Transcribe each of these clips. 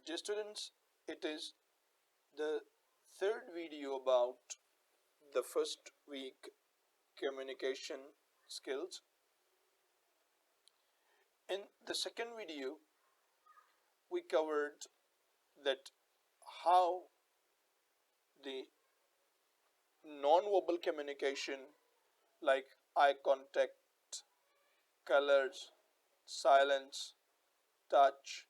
Dear students, it is the third video about the first week communication skills. In the second video, we covered that how the non-verbal communication like eye contact, colors, silence, touch,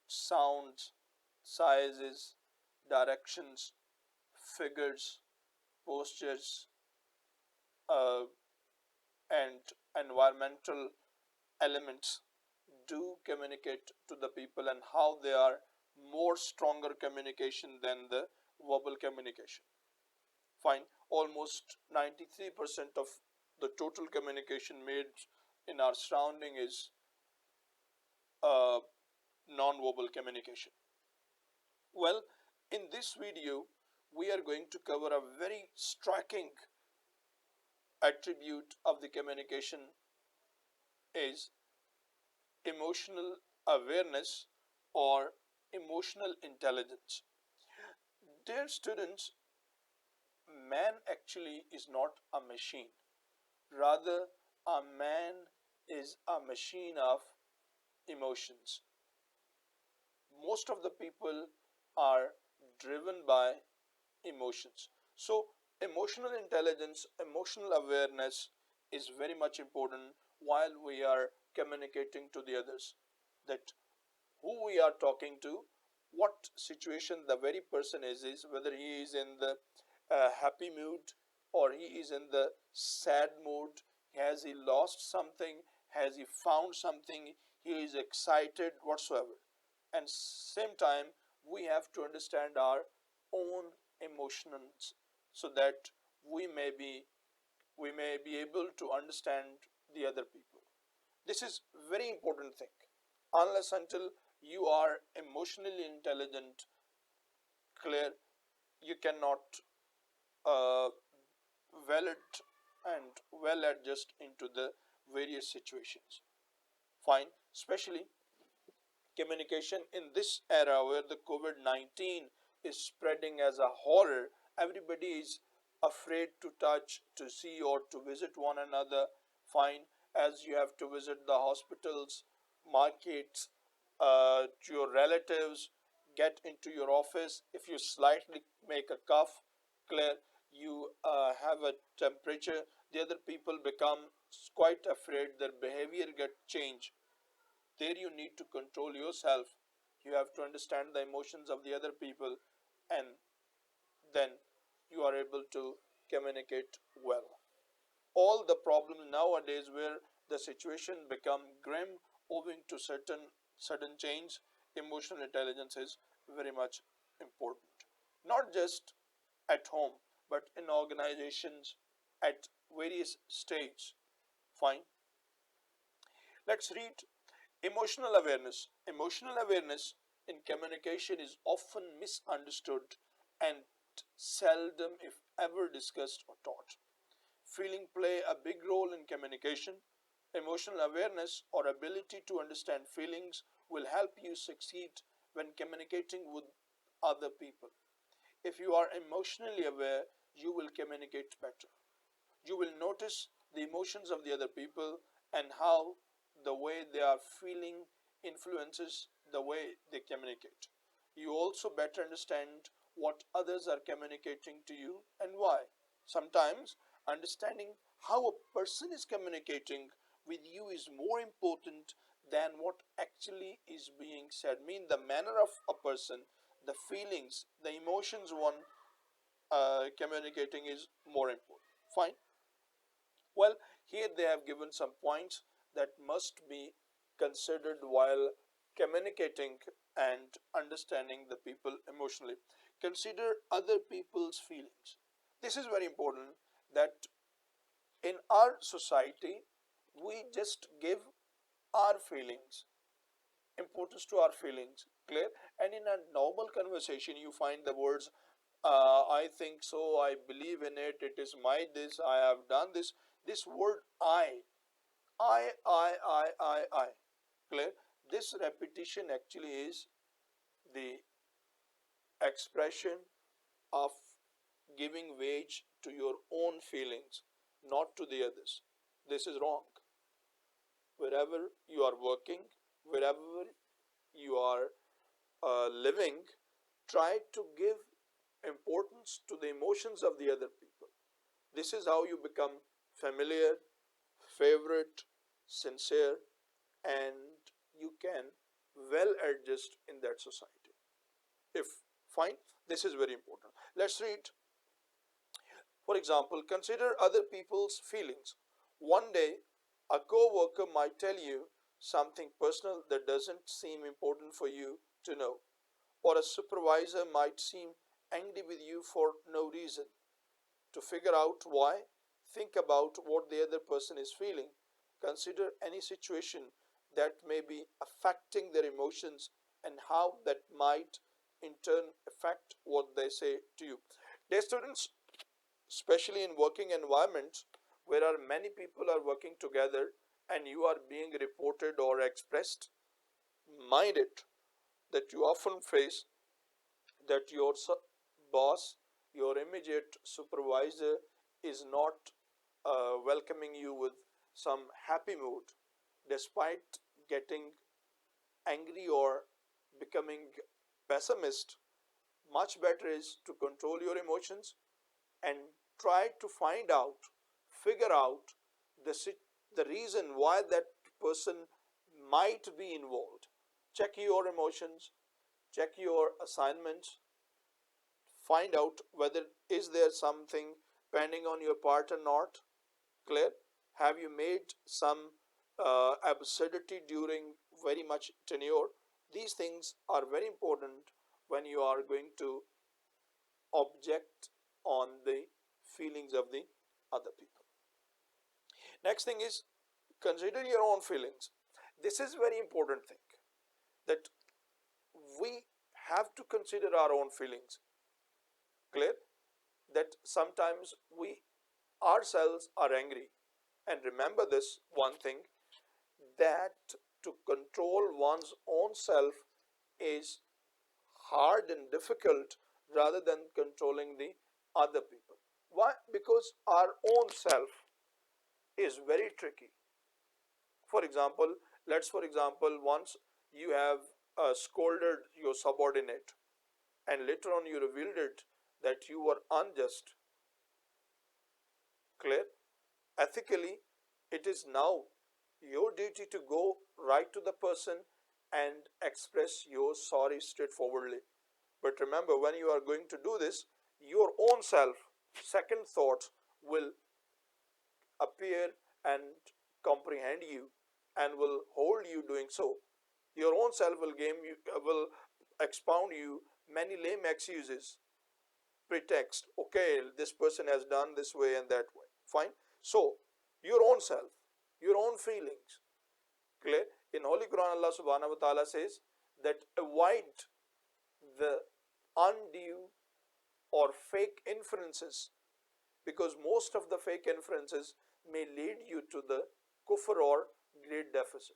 sounds, sizes, directions, figures, postures, uh, and environmental elements do communicate to the people and how they are more stronger communication than the verbal communication. Fine, almost 93% of the total communication made in our surrounding is uh, non-verbal communication. Well, in this video, we are going to cover a very striking attribute of the communication is emotional awareness or emotional intelligence. Dear students, man actually is not a machine. Rather, a man is a machine of emotions. Most of the people are driven by emotions. So, emotional intelligence, emotional awareness is very much important while we are communicating to the others. That who we are talking to, what situation the very person is whether he is in the happy mood or he is in the sad mood, has he lost something, has he found something, he is excited whatsoever. And same time we have to understand our own emotions so that we may be able to understand the other people. This is very important thing. Unless until you are emotionally intelligent, clear, you cannot uh, valid and well adjust into the various situations. Fine, especially communication in this era where the COVID-19 is spreading as a horror. Everybody is afraid to touch, to see, or to visit one another. Fine, as you have to visit the hospitals, markets, to your relatives, get into your office. If you slightly make a cough, clear, you have a temperature, the other people become quite afraid, their behavior get changed. There you need to control yourself. You have to understand the emotions of the other people, and then you are able to communicate well. All the problems nowadays where the situation become grim owing to sudden change, emotional intelligence is very much important. Not just at home, but in organizations at various stages. Fine. Let's read emotional awareness. Emotional awareness in communication is often misunderstood and seldom, if ever, discussed or taught. Feeling play a big role in communication. Emotional awareness or ability to understand feelings will help you succeed when communicating with other people. If you are emotionally aware, you will communicate better. You will notice the emotions of the other people and how the way they are feeling influences the way they communicate. You also better understand what others are communicating to you and why. Sometimes understanding how a person is communicating with you is more important than what actually is being said. Mean the manner of a person, the feelings, the emotions one communicating is more important. Fine. Well, here they have given some points that must be considered while communicating and understanding the people emotionally. Consider other people's feelings. This is very important that in our society we just give our feelings, importance to our feelings, clear, and in a normal conversation you find the words I think so, I believe in it, it is my this, I have done this. This word I, clear. This repetition actually is the expression of giving wage to your own feelings, not to the others. This is wrong. Wherever you are working, wherever you are living, try to give importance to the emotions of the other people. This is how you become familiar, favorite, sincere, and you can well adjust in that society. If fine, this is very important. Let's read. For example, consider other people's feelings. One day, a co-worker might tell you something personal that doesn't seem important for you to know, or a supervisor might seem angry with you for no reason. To figure out why, think about what the other person is feeling. Consider any situation that may be affecting their emotions and how that might in turn affect what they say to you. Dear students, especially in working environments where many people are working together and you are being reported or expressed, mind it that you often face that your boss, your immediate supervisor is not welcoming you with some happy mood despite getting angry or becoming pessimist. Much better is to control your emotions and try to find out, figure out the, the reason why that person might be involved. Check your emotions, check your assignments, find out whether is there something pending on your part or not. Clear? Have you made some absurdity during very much tenure? These things are very important when you are going to object on the feelings of the other people. Next thing is consider your own feelings. This is very important thing that we have to consider our own feelings. Clear? That sometimes we ourselves are angry. And remember this one thing that to control one's own self is hard and difficult rather than controlling the other people. Why? Because our own self is very tricky. For example, let's for example, once you have scolded your subordinate and later on you revealed it that you were unjust. Clear? Ethically, it is now your duty to go right to the person and express your sorry straightforwardly. But remember, when you are going to do this, your own self, second thoughts will appear and comprehend you and will hold you doing so. Your own self will will expound you many lame excuses, pretext. Okay, this person has done this way and that way. Fine. So your own self, your own feelings. Clear? In Holy Quran, Allah Subhanahu wa Taala says that avoid the undue or fake inferences because most of the fake inferences may lead you to the kufr or great deficit.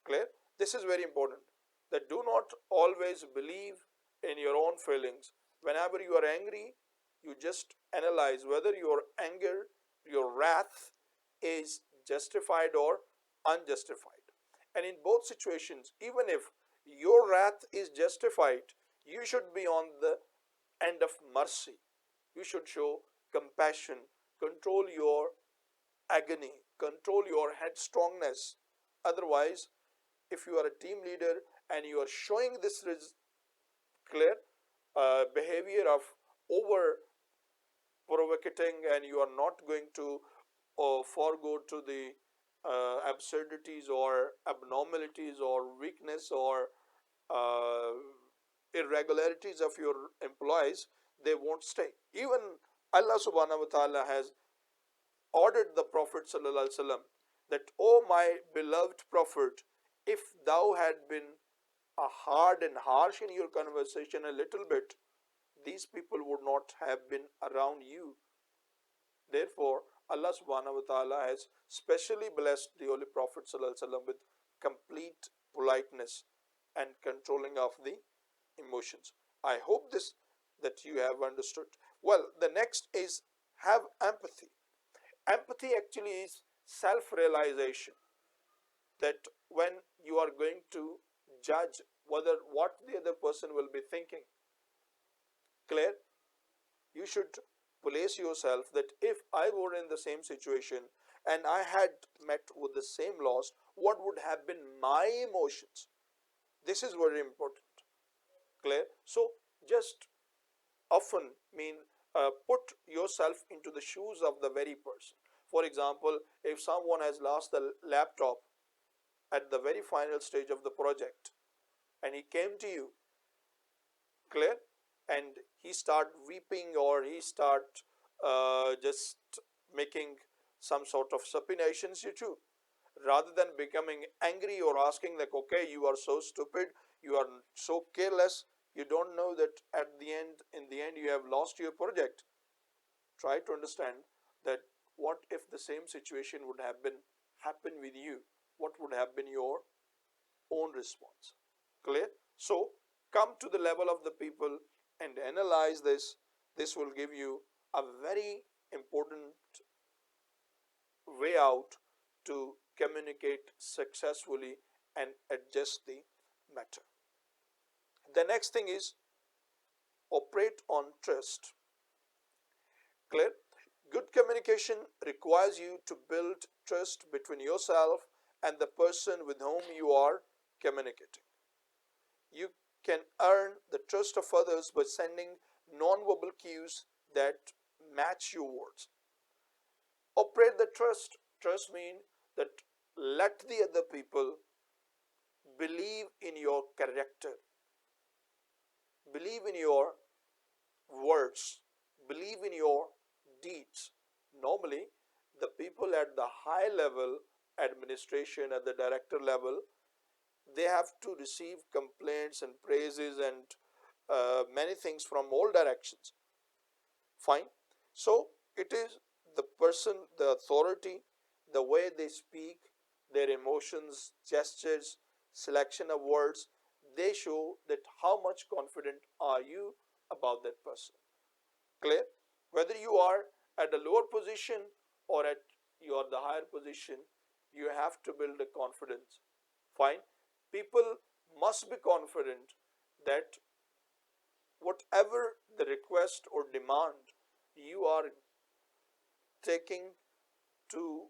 Clear? This is very important that do not always believe in your own feelings. Whenever you are angry, you just analyze whether your anger, your wrath is justified or unjustified. And in both situations, even if your wrath is justified, you should be on the end of mercy. You should show compassion, control your agony, control your headstrongness. Otherwise, if you are a team leader and you are showing this clear behavior of over provocating and you are not going to forego to the absurdities or abnormalities or weakness or uh, irregularities of your employees, they won't stay. Even Allah subhanahu wa ta'ala has ordered the Prophet ﷺ that, O my beloved Prophet, if thou had been hard and harsh in your conversation a little bit, these people would not have been around you. Therefore, Allah subhanahu wa ta'ala has specially blessed the Holy Prophet ﷺ with complete politeness and controlling of the emotions. I hope this that you have understood. Well, the next is have empathy. Empathy actually is self realization, that when you are going to judge whether what the other person will be thinking, clear, you should place yourself that if I were in the same situation and I had met with the same loss, what would have been my emotions? This is very important. Clear? So just often mean put yourself into the shoes of the very person. For example, if someone has lost the laptop at the very final stage of the project and he came to you, clear, and he start weeping or he start just making some sort of supinations you too, rather than becoming angry or asking like, okay, you are so stupid, you are so careless, you don't know that at the end, in the end, you have lost your project. Try to understand that what if the same situation would have been happen with you, what would have been your own response. Clear? So come to the level of the people and analyze this. This will give you a very important way out to communicate successfully and adjust the matter. The next thing is operate on trust. Clear? Good communication requires you to build trust between yourself and the person with whom you are communicating. You can earn the trust of others by sending non-verbal cues that match your words. Operate the trust. Trust means that let the other people believe in your character, believe in your words, believe in your deeds. Normally, the people at the high level administration, at the director level, they have to receive complaints and praises and many things from all directions. Fine. So it is the person, the authority, the way they speak, their emotions, gestures, selection of words, they show that how much confident are you about that person. Clear? Whether you are at a lower position or at you are the higher position, you have to build a confidence. Fine. People must be confident that whatever the request or demand you are taking to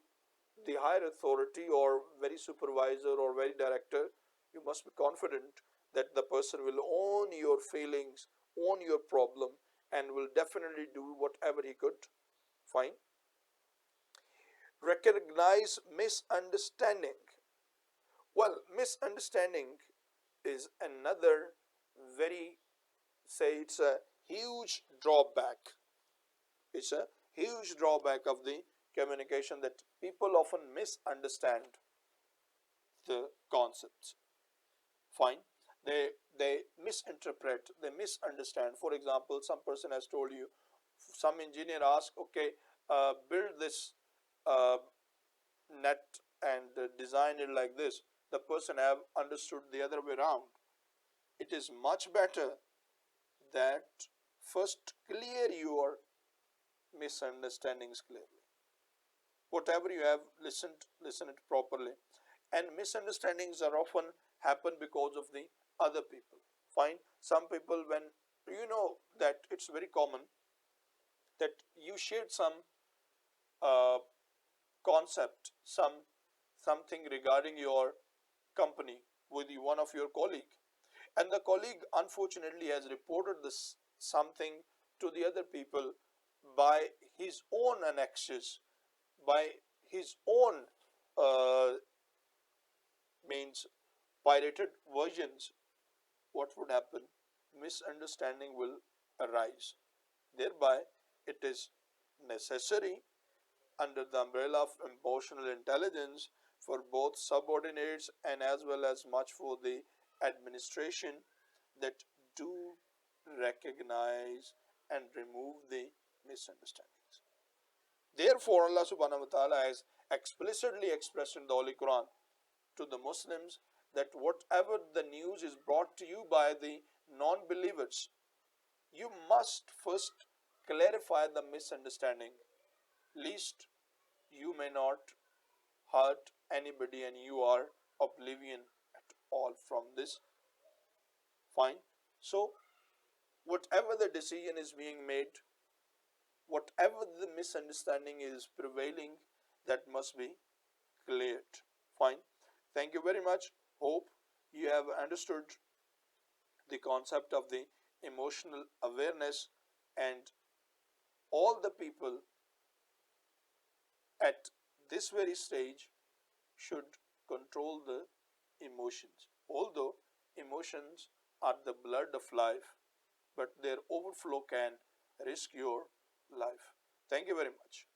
the higher authority or very supervisor or very director, you must be confident that the person will own your feelings, own your problem, and will definitely do whatever he could. Fine. Recognize misunderstanding. Well, misunderstanding is another very, say, it's a huge drawback. It's a huge drawback of the communication that people often misunderstand the concepts. Fine. They misinterpret, they misunderstand. For example, some person has told you, some engineer asked, okay, build this uh, net and design it like this. The person have understood the other way around. It is much better that first clear your misunderstandings clearly. Whatever you have listened, listen it properly. And misunderstandings are often happen because of the other people. Fine. Some people, when you know that it's very common that you shared some uh, concept, something regarding your company with one of your colleague, and the colleague unfortunately has reported this something to the other people by his own annexes, by his own uh, means pirated versions. What would happen? Misunderstanding will arise. Thereby, it is necessary under the umbrella of emotional intelligence for both subordinates and as well as much for the administration that do recognize and remove the misunderstandings. Therefore, Allah subhanahu wa ta'ala has explicitly expressed in the Holy Quran to the Muslims that whatever the news is brought to you by the non-believers, you must first clarify the misunderstanding, lest you may not hurt anybody and you are oblivion at all from this. Fine. So, whatever the decision is being made, whatever the misunderstanding is prevailing, that must be cleared. Fine. Thank you very much. Hope you have understood the concept of the emotional awareness, and all the people at this very stage should control the emotions. Although emotions are the blood of life, but their overflow can risk your life. Thank you very much.